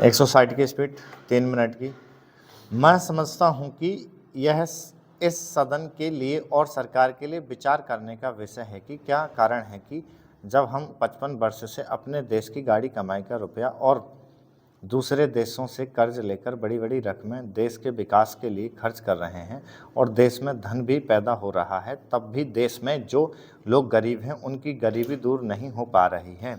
160 की speed 3 minute की। मैं समझता हूं कि यह इस सदन के लिए और सरकार के लिए विचार करने का विषय है कि क्या कारण है कि जब हम 55 वर्ष से अपने देश की गाड़ी कमाई का रुपया और दूसरे देशों से कर्ज लेकर बड़ी बड़ी रकमें देश के विकास के लिए खर्च कर रहे हैं और देश में धन भी पैदा हो रहा है, तब भी देश में जो लोग गरीब हैं उनकी गरीबी दूर नहीं हो पा रही है।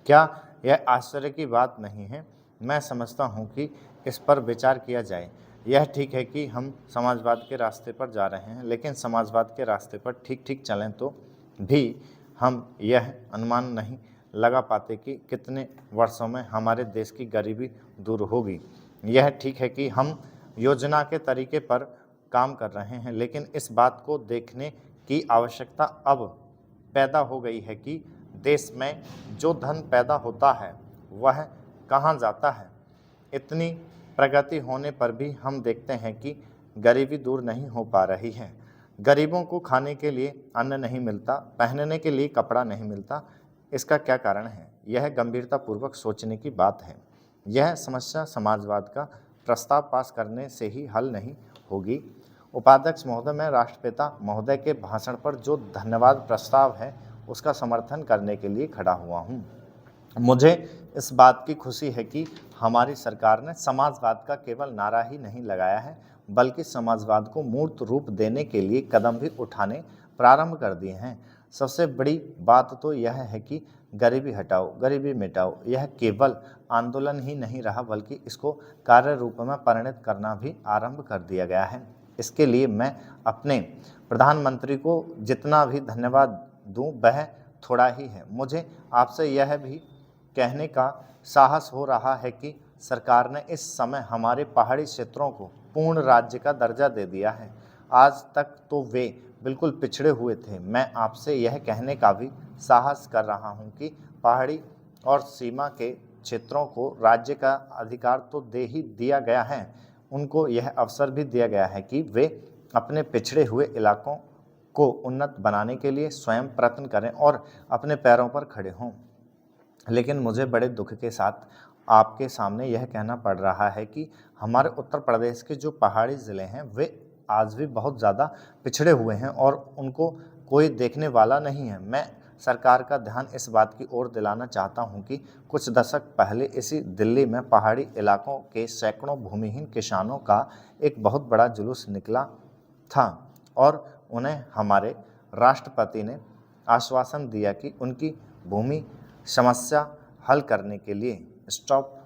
क्या यह आश्चर्य की बात नहीं है? मैं समझता हूं कि इस पर विचार किया जाए। यह ठीक है कि हम समाजवाद के रास्ते पर जा रहे हैं, लेकिन समाजवाद के रास्ते पर ठीक ठीक चलें तो भी हम यह अनुमान नहीं लगा पाते कि कितने वर्षों में हमारे देश की गरीबी दूर होगी। यह ठीक है कि हम योजना के तरीके पर काम कर रहे हैं, लेकिन इस बात को देखने की आवश्यकता अब पैदा हो गई है कि देश में जो धन पैदा होता है वह कहाँ जाता है। इतनी प्रगति होने पर भी हम देखते हैं कि गरीबी दूर नहीं हो पा रही है। गरीबों को खाने के लिए अन्न नहीं मिलता, पहनने के लिए कपड़ा नहीं मिलता। इसका क्या कारण है? यह गंभीरतापूर्वक सोचने की बात है। यह समस्या समाजवाद का प्रस्ताव पास करने से ही हल नहीं होगी। उपाध्यक्ष महोदय, मैं राष्ट्रपिता महोदय के भाषण पर जो धन्यवाद प्रस्ताव है उसका समर्थन करने के लिए खड़ा हुआ हूँ। मुझे इस बात की खुशी है कि हमारी सरकार ने समाजवाद का केवल नारा ही नहीं लगाया है, बल्कि समाजवाद को मूर्त रूप देने के लिए कदम भी उठाने प्रारंभ कर दिए हैं। सबसे बड़ी बात तो यह है कि गरीबी हटाओ, गरीबी मिटाओ यह केवल आंदोलन ही नहीं रहा, बल्कि इसको कार्य रूप में परिणत करना भी आरंभ कर दिया गया है। इसके लिए मैं अपने प्रधानमंत्री को जितना भी धन्यवाद दूं वह थोड़ा ही है। मुझे आपसे यह भी कहने का साहस हो रहा है कि सरकार ने इस समय हमारे पहाड़ी क्षेत्रों को पूर्ण राज्य का दर्जा दे दिया है। आज तक तो वे बिल्कुल पिछड़े हुए थे। मैं आपसे यह कहने का भी साहस कर रहा हूं कि पहाड़ी और सीमा के क्षेत्रों को राज्य का अधिकार तो दे ही दिया गया है, उनको यह अवसर भी दिया गया है कि वे अपने पिछड़े हुए इलाकों को उन्नत बनाने के लिए स्वयं प्रयत्न करें और अपने पैरों पर खड़े हों। लेकिन मुझे बड़े दुख के साथ आपके सामने यह कहना पड़ रहा है कि हमारे उत्तर प्रदेश के जो पहाड़ी ज़िले हैं वे आज भी बहुत ज़्यादा पिछड़े हुए हैं और उनको कोई देखने वाला नहीं है। मैं सरकार का ध्यान इस बात की ओर दिलाना चाहता हूं कि कुछ दशक पहले इसी दिल्ली में पहाड़ी इलाकों के सैकड़ों भूमिहीन किसानों का एक बहुत बड़ा जुलूस निकला था और उन्हें हमारे राष्ट्रपति ने आश्वासन दिया कि उनकी भूमि समस्या हल करने के लिए स्टॉप